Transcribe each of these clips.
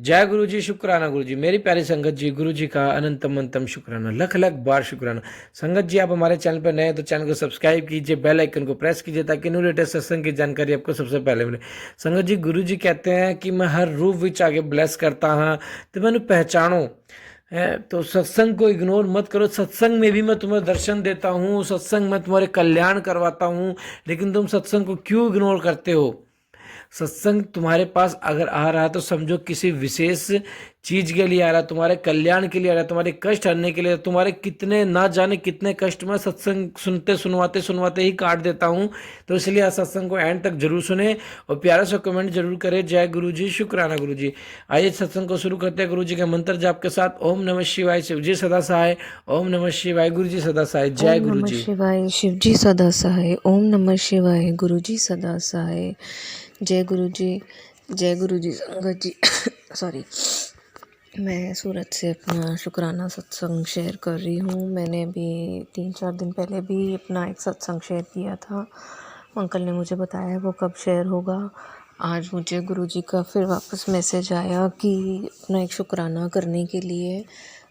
जय गुरु जी, शुक्राना गुरु जी। मेरी प्यारी संगत जी, गुरु जी का अनंतम अंतम शुक्राना, लख लख बार शुक्राना। संगत जी, आप हमारे चैनल पर नए हैं तो चैनल को सब्सक्राइब कीजिए, बेल आइकन को प्रेस कीजिए ताकि न्यू लेटेस्ट सत्संग की जानकारी आपको सबसे पहले मिले। संगत जी, गुरु जी कहते हैं कि मैं हर रूप विच आगे ब्लेस करता हाँ तो मैंने पहचानो है। तो सत्संग को इग्नोर मत करो। सत्संग में भी मैं तुम्हें दर्शन देता हूँ, सत्संग में तुम्हारे कल्याण करवाता हूँ, लेकिन तुम सत्संग को क्यों इग्नोर करते हो? सत्संग तुम्हारे पास अगर आ रहा है तो समझो किसी विशेष चीज के लिए आ रहा है, तुम्हारे कल्याण के लिए आ रहा है, तुम्हारे कष्ट हरने के लिए। तुम्हारे कितने ना जाने कितने कष्ट मैं सत्संग सुनते सुनवाते सुनवाते ही काट देता हूँ। तो इसलिए आज सत्संग को एंड तक जरूर सुने और प्यारा सा कमेंट जरूर करें। जय गुरु जी, शुक्राना गुरु जी। आइए सत्संग को शुरू करते हैं गुरु जी के मंत्र जाप के साथ। ओम नमः शिवाय, शिव जी सदा सहाय। ओम नमः शिवाय, गुरु जी सदा सहाय। ओम जय गुरु नमः जी। शिवाय, शिव जी सदा सहाय। ओम नमः शिवाय, गुरु जी सदा सहाय। जय गुरु जी, जय गुरु जी। संगत जी सॉरी, मैं सूरत से अपना शुक्राना सत्संग शेयर कर रही हूँ। मैंने अभी 3-4 दिन पहले भी अपना एक सत्संग शेयर किया था। अंकल ने मुझे बताया वो कब शेयर होगा। आज मुझे गुरुजी का फिर वापस मैसेज आया कि अपना एक शुक्राना करने के लिए।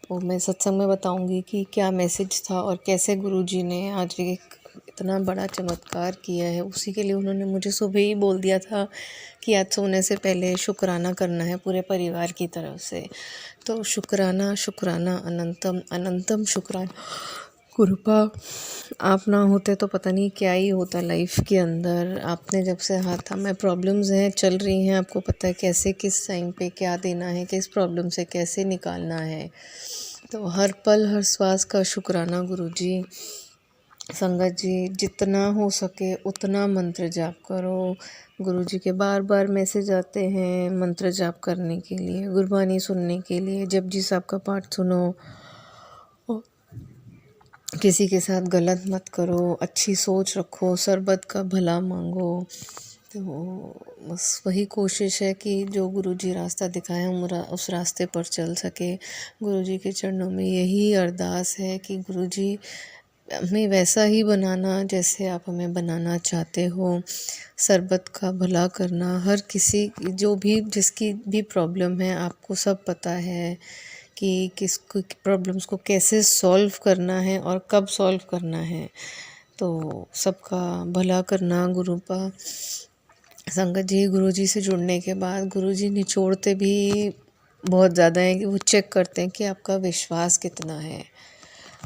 वो मैं सत्संग में बताऊंगी कि क्या मैसेज था और कैसे गुरुजी ने आज एक इतना बड़ा चमत्कार किया है। उसी के लिए उन्होंने मुझे सुबह ही बोल दिया था कि आज सोने से पहले शुक्राना करना है पूरे परिवार की तरफ से। तो शुक्राना शुक्राना अनंतम अनंतम शुक्राना। कृपा आप ना होते तो पता नहीं क्या ही होता लाइफ के अंदर। आपने जब से हाथ में प्रॉब्लम्स हैं चल रही हैं, आपको पता है कैसे किस टाइम पे क्या देना है, किस प्रॉब्लम से कैसे निकालना है। तो हर पल हर श्वास का शुक्राना गुरुजी। संगत जी, जितना हो सके उतना मंत्र जाप करो। गुरुजी के बार बार मैसेज आते हैं मंत्र जाप करने के लिए, गुरबानी सुनने के लिए। जपजी साहब का पाठ सुनो, किसी के साथ गलत मत करो, अच्छी सोच रखो, सरबत का भला मांगो। तो बस वही कोशिश है कि जो गुरुजी रास्ता दिखाए हम उस रास्ते पर चल सके। गुरुजी के चरणों में यही अरदास है कि गुरुजी हमें वैसा ही बनाना जैसे आप हमें बनाना चाहते हो। सरबत का भला करना, हर किसी जो भी जिसकी भी प्रॉब्लम है आपको सब पता है कि किस प्रॉब्लम्स को कैसे सॉल्व करना है और कब सॉल्व करना है। तो सबका भला करना गुरु का। संगत जी, गुरुजी से जुड़ने के बाद गुरुजी निचोड़ते भी बहुत ज़्यादा हैं कि वो चेक करते हैं कि आपका विश्वास कितना है।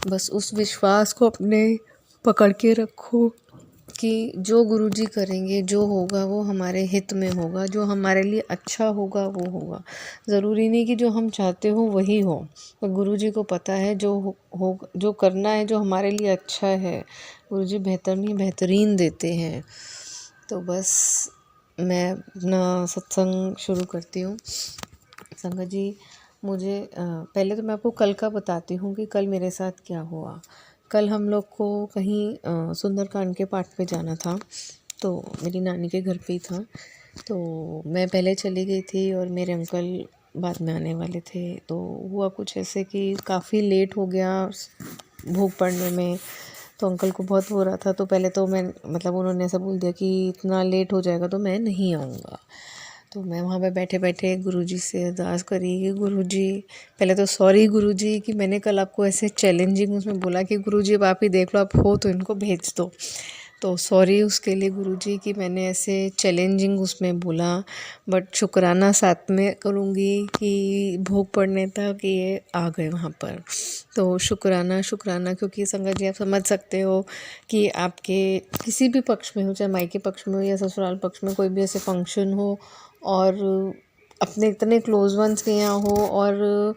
बस उस विश्वास को अपने पकड़ के रखो कि जो गुरुजी करेंगे, जो होगा वो हमारे हित में होगा, जो हमारे लिए अच्छा होगा वो होगा। ज़रूरी नहीं कि जो हम चाहते हो वही हो, पर गुरुजी को पता है जो जो करना है जो हमारे लिए अच्छा है। गुरुजी बेहतर नहीं बेहतरीन देते हैं। तो बस मैं अपना सत्संग शुरू करती हूँ। संगत जी, मुझे पहले तो मैं आपको कल का बताती हूँ कि कल मेरे साथ क्या हुआ। कल हम लोग को कहीं सुंदरकांड के पाठ पे जाना था, तो मेरी नानी के घर पे ही था। तो मैं पहले चली गई थी और मेरे अंकल बाद में आने वाले थे। तो हुआ कुछ ऐसे कि काफ़ी लेट हो गया भोग पड़ने में। तो अंकल को बहुत हो रहा था। तो पहले तो मैं मतलब उन्होंने ऐसा बोल दिया कि इतना लेट हो जाएगा तो मैं नहीं आऊँगा। तो मैं वहाँ पे बैठे बैठे गुरुजी से अरदास करी कि गुरुजी, पहले तो सॉरी गुरुजी कि मैंने कल आपको ऐसे चैलेंजिंग उसमें बोला कि गुरुजी अब आप ही देख लो, आप हो तो इनको भेज दो। तो सॉरी उसके लिए गुरुजी कि मैंने ऐसे चैलेंजिंग उसमें बोला। बट शुक्राना साथ में करूँगी कि भोग पड़ने तक ये आ गए वहाँ पर। तो शुक्राना शुक्राना, क्योंकि संगत जी आप समझ सकते हो कि आपके किसी भी पक्ष में हो, चाहे मायके पक्ष में हो या ससुराल पक्ष में, कोई भी ऐसे फंक्शन हो और अपने इतने क्लोज वंस के यहाँ हो और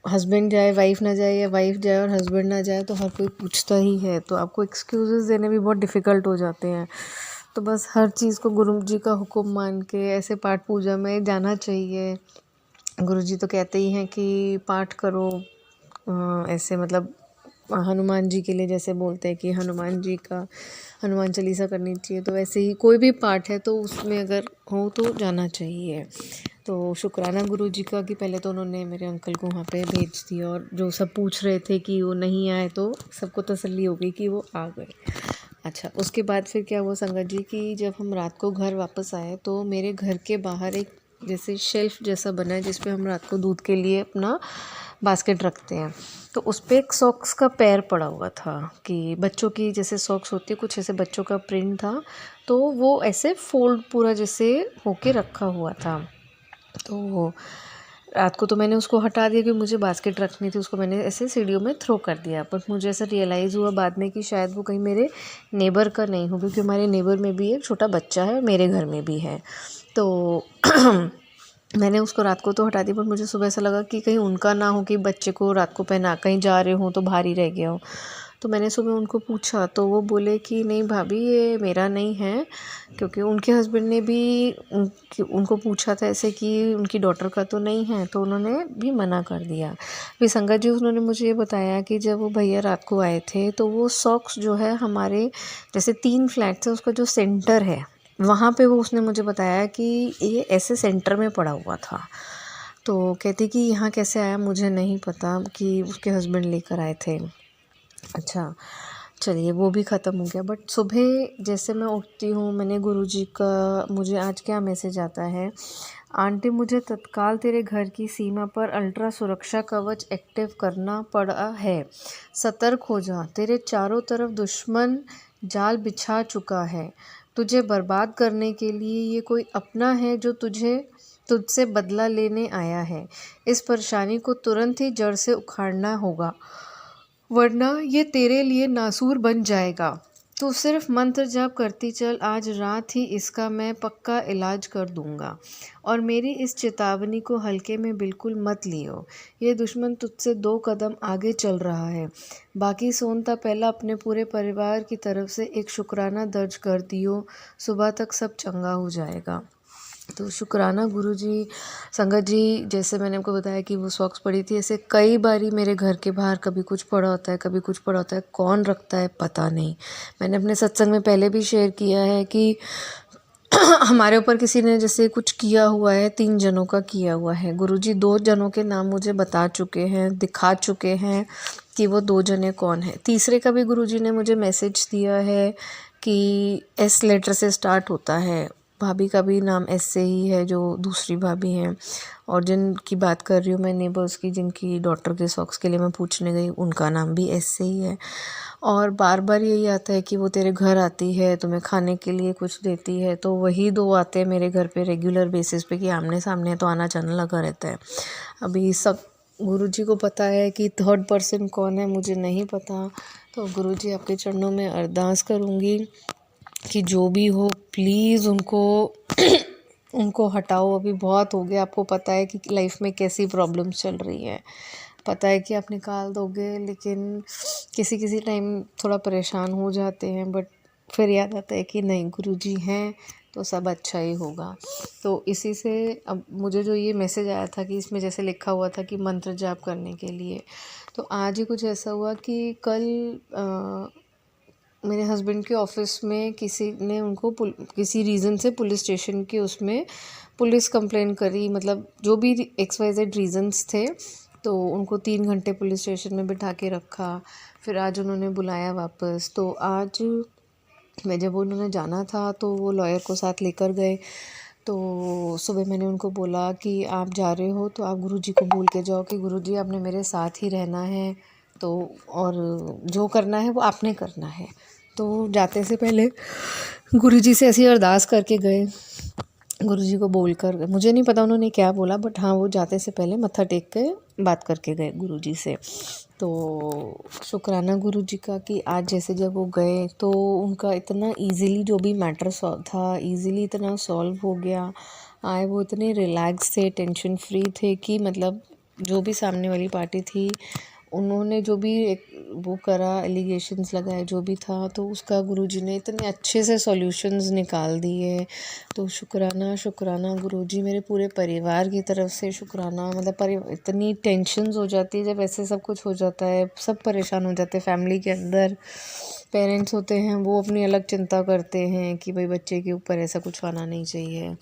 हस्बैंड जाए वाइफ ना जाए या वाइफ जाए और हस्बैंड ना जाए तो हर कोई पूछता ही है। तो आपको एक्सक्यूज़ेस देने भी बहुत डिफ़िकल्ट हो जाते हैं। तो बस हर चीज़ को गुरु जी का हुक्म मान के ऐसे पाठ पूजा में जाना चाहिए। गुरु जी तो कहते ही हैं कि पाठ करो, ऐसे मतलब हनुमान जी के लिए जैसे बोलते हैं कि हनुमान जी का हनुमान चालीसा करनी चाहिए। तो वैसे ही कोई भी पाठ है तो उसमें अगर हो तो जाना चाहिए। तो शुक्राना गुरु जी का कि पहले तो उन्होंने मेरे अंकल को वहाँ पे भेज दिया और जो सब पूछ रहे थे कि वो नहीं आए तो सबको तसल्ली हो गई कि वो आ गए। अच्छा, उसके बाद फिर क्या हुआ संगत जी कि जब हम रात को घर वापस आए तो मेरे घर के बाहर एक जैसे शेल्फ जैसा बना है जिस पे हम रात को दूध के लिए अपना बास्केट रखते हैं। तो उस पे एक सॉक्स का पैर पड़ा हुआ था कि बच्चों की जैसे सॉक्स होती है, कुछ ऐसे बच्चों का प्रिंट था, तो वो ऐसे फोल्ड पूरा जैसे होके रखा हुआ था। तो रात को तो मैंने उसको हटा दिया क्योंकि मुझे बास्केट रखनी थी, उसको मैंने ऐसे सीढ़ियों में थ्रो कर दिया। बट मुझे ऐसा रियलाइज़ हुआ बाद में कि शायद वो कहीं मेरे नेबर का नहीं हो, क्योंकि हमारे नेबर में भी एक छोटा बच्चा है और मेरे घर में भी है। तो मैंने उसको रात को तो हटा दिया, पर मुझे सुबह ऐसा लगा कि कहीं उनका ना हो कि बच्चे को रात को पहना कहीं जा रहे हो तो भारी रह गया हो। तो मैंने सुबह उनको पूछा तो वो बोले कि नहीं भाभी ये मेरा नहीं है, क्योंकि उनके हस्बैंड ने भी उनको पूछा था ऐसे कि उनकी डॉटर का तो नहीं है, तो उन्होंने भी मना कर दिया। फिर संगत जी उन्होंने मुझे ये बताया कि जब वो भैया रात को आए थे तो वो सॉक्स जो है हमारे जैसे 3 फ्लैट्स है उसका जो सेंटर है वहाँ पे वो उसने मुझे बताया कि ये ऐसे सेंटर में पड़ा हुआ था। तो कहती कि यहाँ कैसे आया मुझे नहीं पता, कि उसके हस्बैंड लेकर आए थे। अच्छा चलिए वो भी ख़त्म हो गया। बट सुबह जैसे मैं उठती हूँ, मैंने गुरुजी का मुझे आज क्या मैसेज आता है, आंटी मुझे तत्काल तेरे घर की सीमा पर अल्ट्रा सुरक्षा कवच एक्टिव करना पड़ा है। सतर्क हो जा, तेरे चारों तरफ दुश्मन जाल बिछा चुका है। तुझे बर्बाद करने के लिए ये कोई अपना है जो तुझसे बदला लेने आया है। इस परेशानी को तुरंत ही जड़ से उखाड़ना होगा, वरना ये तेरे लिए नासूर बन जाएगा। तू सिर्फ मंत्र जाप करती चल, आज रात ही इसका मैं पक्का इलाज कर दूंगा। और मेरी इस चेतावनी को हल्के में बिल्कुल मत लियो। ये दुश्मन तुझसे 2 कदम आगे चल रहा है। बाकी सोनता पहला अपने पूरे परिवार की तरफ से एक शुक्राना दर्ज कर दियो, सुबह तक सब चंगा हो जाएगा। तो शुक्राना गुरुजी। संगत जी जैसे मैंने आपको बताया कि वो सॉक्स पड़ी थी, ऐसे कई बारी मेरे घर के बाहर कभी कुछ पड़ा होता है, कभी कुछ पड़ा होता है, कौन रखता है पता नहीं। मैंने अपने सत्संग में पहले भी शेयर किया है कि हमारे ऊपर किसी ने जैसे कुछ किया हुआ है, 3 जनों का किया हुआ है। गुरुजी 2 जनों के नाम मुझे बता चुके हैं, दिखा चुके हैं कि वो 2 जने कौन है। तीसरे का भी गुरुजी ने मुझे मैसेज दिया है कि एस लेटर से स्टार्ट होता है। भाभी का भी नाम एस से ही है, जो दूसरी भाभी हैं। और जिनकी बात कर रही हूँ मैं नेबर्स की, जिनकी डॉटर के सॉक्स के लिए मैं पूछने गई, उनका नाम भी एस से ही है। और बार बार यही आता है कि वो तेरे घर आती है, तुम्हें खाने के लिए कुछ देती है। तो वही 2 आते हैं मेरे घर पे रेगुलर बेसिस पे कि आमने सामने तो आना जाना लगा रहता है। अभी सब गुरुजी को पता है कि 3rd पर्सन कौन है, मुझे नहीं पता। तो गुरुजी आपके चरणों में अरदास करूँगी कि जो भी हो प्लीज़ उनको हटाओ। अभी बहुत हो गया, आपको पता है कि लाइफ में कैसी प्रॉब्लम्स चल रही है, पता है कि आप निकाल दोगे, लेकिन किसी किसी टाइम थोड़ा परेशान हो जाते हैं, बट फिर याद आता है कि नहीं गुरुजी हैं तो सब अच्छा ही होगा। तो इसी से अब मुझे जो ये मैसेज आया था कि इसमें जैसे लिखा हुआ था कि मंत्र जाप करने के लिए, तो आज ही कुछ ऐसा हुआ कि कल मेरे हस्बैंड के ऑफिस में किसी ने उनको किसी रीज़न से पुलिस स्टेशन के उसमें पुलिस कंप्लेन करी, मतलब जो भी XYZ रीज़न्स थे, तो उनको 3 घंटे पुलिस स्टेशन में बिठा के रखा। फिर आज उन्होंने बुलाया वापस। तो आज मैं जब उन्होंने जाना था तो वो लॉयर को साथ लेकर गए। तो सुबह मैंने उनको बोला कि आप जा रहे हो तो आप गुरुजी को बोल के जाओ कि गुरुजी आपने मेरे साथ ही रहना है, तो और जो करना है वो आपने करना है। तो जाते से पहले गुरुजी से ऐसी अरदास करके गए, गुरुजी को बोल कर गए। मुझे नहीं पता उन्होंने क्या बोला, बट हाँ वो जाते से पहले मत्था टेक के बात करके गए गुरुजी से। तो शुक्राना गुरुजी का कि आज जैसे जब वो गए तो उनका इतना इजीली जो भी मैटर था इजीली इतना सॉल्व हो गया। आए वो इतने रिलैक्स थे, टेंशन फ्री थे कि मतलब जो भी सामने वाली पार्टी थी उन्होंने जो भी वो करा, एलिगेशंस लगाए जो भी था, तो उसका गुरुजी ने इतने अच्छे से सॉल्यूशंस निकाल दिए। तो शुक्राना गुरुजी, मेरे पूरे परिवार की तरफ से शुक्राना। मतलब इतनी टेंशन्स हो जाती है जब ऐसे सब कुछ हो जाता है, सब परेशान हो जाते हैं फैमिली के अंदर। पेरेंट्स होते हैं वो अपनी अलग चिंता करते हैं कि भाई बच्चे के ऊपर ऐसा कुछ आना नहीं चाहिए,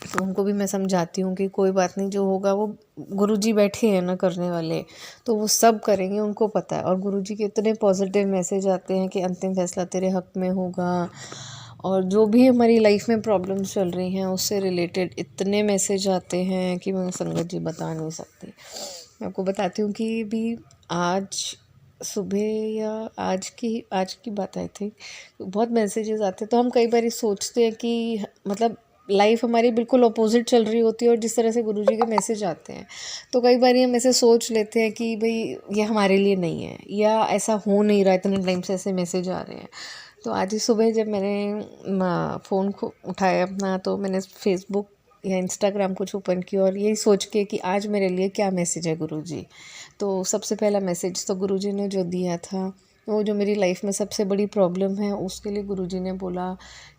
तो उनको भी मैं समझाती हूँ कि कोई बात नहीं, जो होगा वो गुरुजी बैठे हैं ना करने वाले, तो वो सब करेंगे, उनको पता है। और गुरुजी के इतने पॉजिटिव मैसेज आते हैं कि अंतिम फैसला तेरे हक में होगा और जो भी हमारी लाइफ में प्रॉब्लम्स चल रही हैं उससे रिलेटेड इतने मैसेज आते हैं कि मैं संगत जी बता नहीं सकती। मैं आपको बताती हूँ कि भी आज सुबह या आज की बात आई थी, बहुत मैसेजेस आते हैं। तो हम कई बार सोचते हैं कि मतलब लाइफ हमारी बिल्कुल अपोजिट चल रही होती है और जिस तरह से गुरुजी के मैसेज आते हैं तो कई बार हम ऐसे सोच लेते हैं कि भाई ये हमारे लिए नहीं है या ऐसा हो नहीं रहा, इतने टाइम से ऐसे मैसेज आ रहे हैं। तो आज ही सुबह जब मैंने फ़ोन को उठाया अपना तो मैंने फेसबुक या इंस्टाग्राम कुछ ओपन किया और यही सोच के कि आज मेरे लिए क्या मैसेज है गुरुजी। तो सबसे पहला मैसेज तो गुरुजी ने जो दिया था, वो जो मेरी लाइफ में सबसे बड़ी प्रॉब्लम है उसके लिए गुरुजी ने बोला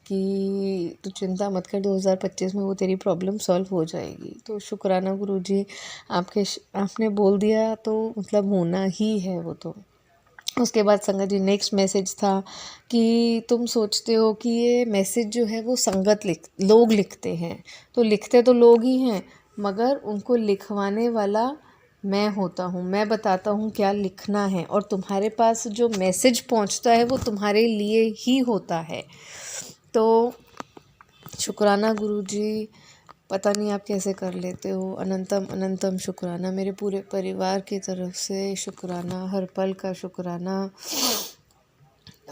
कि तू चिंता मत कर, 2025 में वो तेरी प्रॉब्लम सॉल्व हो जाएगी। तो शुक्राना गुरुजी, आपने बोल दिया तो मतलब होना ही है वो तो। उसके बाद संगत जी नेक्स्ट मैसेज था कि तुम सोचते हो कि ये मैसेज जो है वो लोग लिखते हैं, तो लिखते तो लोग ही हैं मगर उनको लिखवाने वाला मैं होता हूँ। मैं बताता हूँ क्या लिखना है और तुम्हारे पास जो मैसेज पहुँचता है वो तुम्हारे लिए ही होता है। तो शुक्राना गुरुजी, पता नहीं आप कैसे कर लेते हो। अनंतम अनंतम शुक्राना, मेरे पूरे परिवार की तरफ से शुक्राना, हर पल का शुक्राना।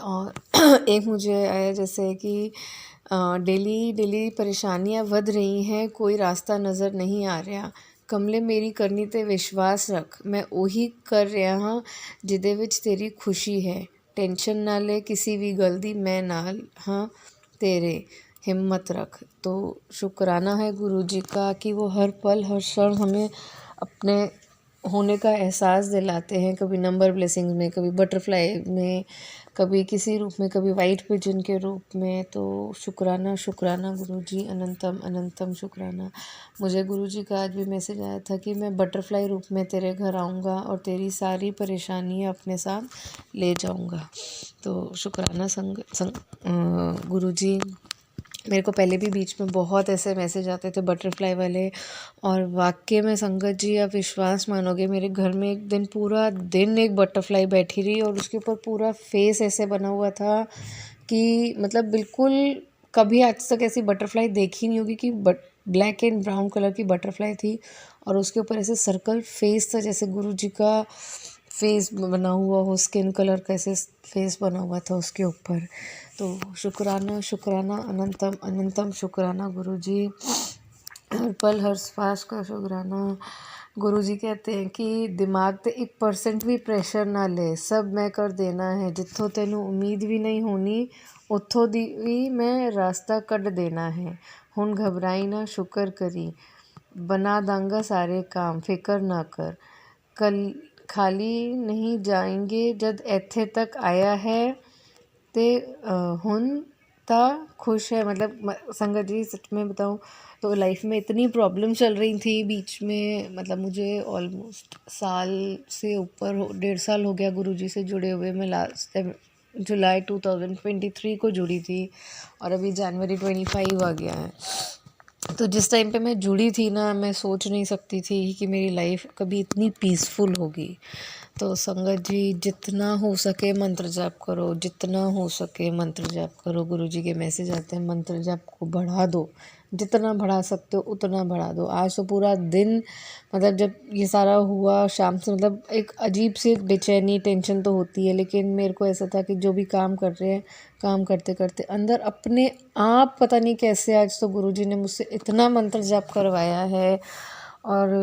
और एक मुझे आया जैसे कि डेली डेली परेशानियां वध रही हैं, कोई रास्ता नज़र नहीं आ रहा। कमले मेरी करनी ते विश्वास रख, मैं ਉਹੀ कर रहा हाँ ਜਿਹਦੇ ਵਿੱਚ तेरी खुशी है। टेंशन ना ले किसी भी गलती, मैं नाल हाँ तेरे, हिम्मत रख। तो शुक्राना है गुरुजी का कि वो हर पल हर क्षण हमें अपने होने का एहसास दिलाते हैं, कभी नंबर ब्लेसिंग्स में, कभी बटरफ्लाई में, कभी किसी रूप में, कभी वाइट पिजन के रूप में। तो शुक्राना शुक्राना गुरुजी, अनंतम अनंतम शुक्राना। मुझे गुरुजी का आज भी मैसेज आया था कि मैं बटरफ्लाई रूप में तेरे घर आऊँगा और तेरी सारी परेशानियाँ अपने साथ ले जाऊँगा। तो शुक्राना गुरुजी। मेरे को पहले भी बीच में बहुत ऐसे मैसेज आते थे बटरफ्लाई वाले, और वाकई में संगत जी आप विश्वास मानोगे, मेरे घर में एक दिन पूरा दिन एक बटरफ्लाई बैठी रही और उसके ऊपर पूरा फेस ऐसे बना हुआ था कि मतलब बिल्कुल कभी आज तक ऐसी बटरफ्लाई देखी नहीं होगी कि ब्लैक एंड ब्राउन कलर की बटरफ्लाई थी और उसके ऊपर ऐसे सर्कल फेस था जैसे गुरु जी का फेस बना हुआ हो, स्किन कलर का ऐसे फेस बना हुआ था उसके ऊपर। तो शुक्राना शुक्राना अनंतम अनंतम शुक्राना गुरुजी, हर पल हर श्वास का शुक्राना। गुरुजी कहते हैं कि दिमाग ते 1% भी प्रेशर ना ले, सब मैं कर देना है। जिੱਥੋਂ ਤੈਨੂੰ उम्मीद भी नहीं होनी ਉੱਥੋਂ ਦੀ भी मैं रास्ता ਕੱਢ देना है। ਹੁਣ घबराई ना, शुक्र करी, बना दांगा सारे काम, फिक्र ना कर। कल खाली नहीं जाएंगे जद ਇੱਥੇ तक आया है ते हुन था खुश है। मतलब संगत जी सच में बताऊँ तो लाइफ में इतनी प्रॉब्लम चल रही थी बीच में, मतलब मुझे ऑलमोस्ट साल से ऊपर 1.5 साल हो गया गुरुजी से जुड़े हुए। मैं लास्ट टाइम जुलाई 2023 को जुड़ी थी और अभी जनवरी 25 आ गया है। तो जिस टाइम पे मैं जुड़ी थी ना, मैं सोच नहीं सकती थी कि मेरी लाइफ कभी इतनी पीसफुल होगी। तो संगत जी जितना हो सके मंत्र जाप करो, जितना हो सके मंत्र जाप करो। गुरुजी के मैसेज आते हैं मंत्र जाप को बढ़ा दो, जितना बढ़ा सकते हो उतना बढ़ा दो। आज तो पूरा दिन मतलब जब ये सारा हुआ शाम से, मतलब एक अजीब सी बेचैनी टेंशन तो होती है, लेकिन मेरे को ऐसा था कि जो भी काम कर रहे हैं, काम करते करते अंदर अपने आप पता नहीं कैसे आज तो गुरुजी ने मुझसे इतना मंत्र जाप करवाया है। और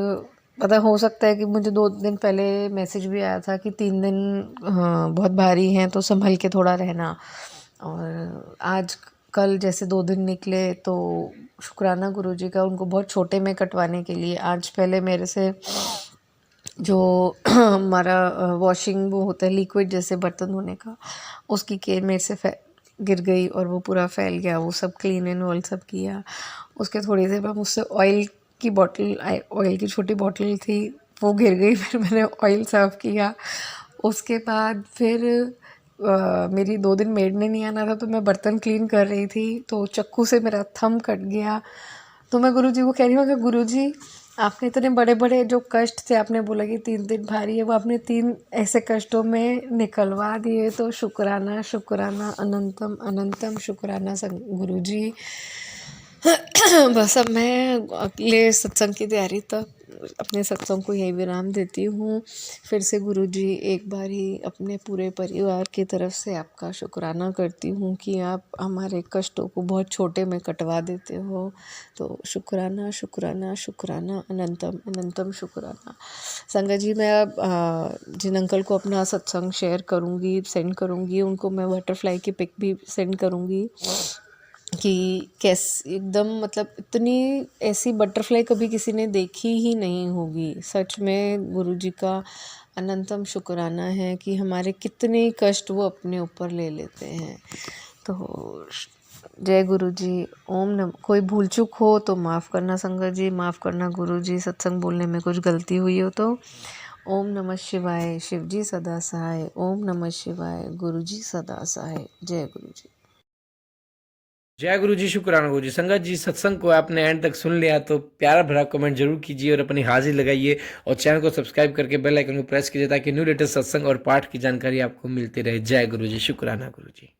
पता हो सकता है कि मुझे 2 दिन पहले मैसेज भी आया था कि 3 दिन हाँ बहुत भारी हैं तो संभल के थोड़ा रहना। और आज कल जैसे 2 दिन निकले तो शुक्राना गुरुजी का, उनको बहुत छोटे में कटवाने के लिए। आज पहले मेरे से जो हमारा वॉशिंग वो होता है लिक्विड जैसे बर्तन धोने का, उसकी केन मेरे से गिर गई और वो पूरा फैल गया। वो सब क्लीन एंड ऑयल सब किया। उसके थोड़ी देर बाद मुझसे ऑयल की छोटी बॉटल थी वो गिर गई, फिर मैंने ऑयल साफ़ किया। उसके बाद फिर मेरी 2 दिन मेड ने नहीं आना था तो मैं बर्तन क्लीन कर रही थी तो चक्कू से मेरा थंब कट गया। तो मैं गुरुजी को कह रही हूँ कि गुरुजी आपने इतने बड़े बड़े जो कष्ट थे, आपने बोला कि 3 दिन भारी है, वो आपने 3 ऐसे कष्टों में निकलवा दिए, तो शुक्राना शुक्राना अनंतम अनंतम शुक्राना गुरु जी। बस अब मैं अगले सत्संग की तैयारी तक अपने सत्संग को यही विराम देती हूँ। फिर से गुरु जी एक बार ही अपने पूरे परिवार की तरफ से आपका शुक्राना करती हूँ कि आप हमारे कष्टों को बहुत छोटे में कटवा देते हो। तो शुक्राना शुक्राना शुक्राना अनंतम अनंतम शुक्राना। संगत जी, मैं अब जिन अंकल को अपना सत्संग शेयर करूँगी, सेंड करूँगी, उनको मैं बटरफ्लाई की पिक भी सेंड करूँगी कि कैसे एकदम मतलब इतनी ऐसी बटरफ्लाई कभी किसी ने देखी ही नहीं होगी। सच में गुरु जी का अनंतम शुक्राना है कि हमारे कितने कष्ट वो अपने ऊपर ले लेते हैं। तो जय गुरु जी। ओम नम। कोई भूल चूक हो तो माफ़ करना संगत जी, माफ़ करना गुरु जी, सत्संग बोलने में कुछ गलती हुई हो तो। ओम नमः शिवाय। शिव जी सदा सहाय। ओम नमः शिवाय। गुरु जी सदा सहाय। जय गुरु जी। जय गुरु जी, शुक्राना गुरु जी। संगत जी, सत्संग को आपने एंड तक सुन लिया तो प्यारा भरा कमेंट जरूर कीजिए और अपनी हाजिरी लगाइए और चैनल को सब्सक्राइब करके बेल आइकन को प्रेस कीजिए ताकि न्यू लेटेस्ट सत्संग और पाठ की जानकारी आपको मिलती रहे। जय गुरु जी, शुक्राना गुरु जी।